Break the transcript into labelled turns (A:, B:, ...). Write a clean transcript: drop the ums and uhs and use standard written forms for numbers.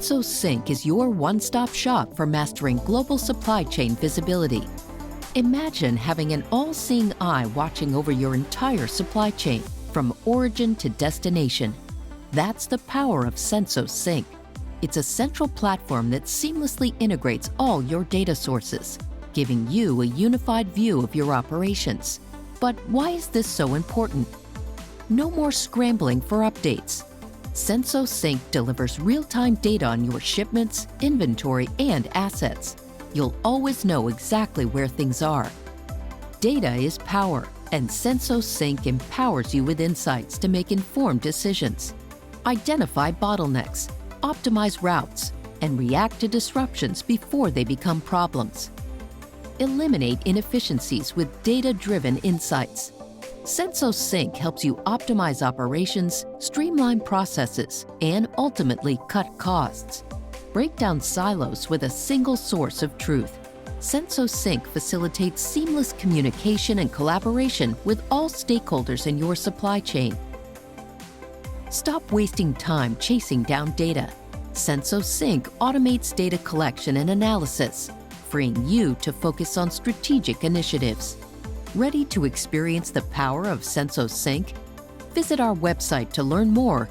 A: Sensos Sync is your one-stop shop for mastering global supply chain visibility. Imagine having an all-seeing eye watching over your entire supply chain, from origin to destination. That's the power of Sensos Sync. It's a central platform that seamlessly integrates all your data sources, giving you a unified view of your operations. But why is this so important? No more scrambling for updates. Sensos Sync delivers real-time data on your shipments, inventory, and assets. You'll always know exactly where things are. Data is power, and Sensos Sync empowers you with insights to make informed decisions. Identify bottlenecks, optimize routes, and react to disruptions before they become problems. Eliminate inefficiencies with data-driven insights. Sensos Sync helps you optimize operations, streamline processes, and ultimately cut costs. Break down silos with a single source of truth. Sensos Sync facilitates seamless communication and collaboration with all stakeholders in your supply chain. Stop wasting time chasing down data. Sensos Sync automates data collection and analysis, freeing you to focus on strategic initiatives. Ready to experience the power of Sensos Sync? Visit our website to learn more.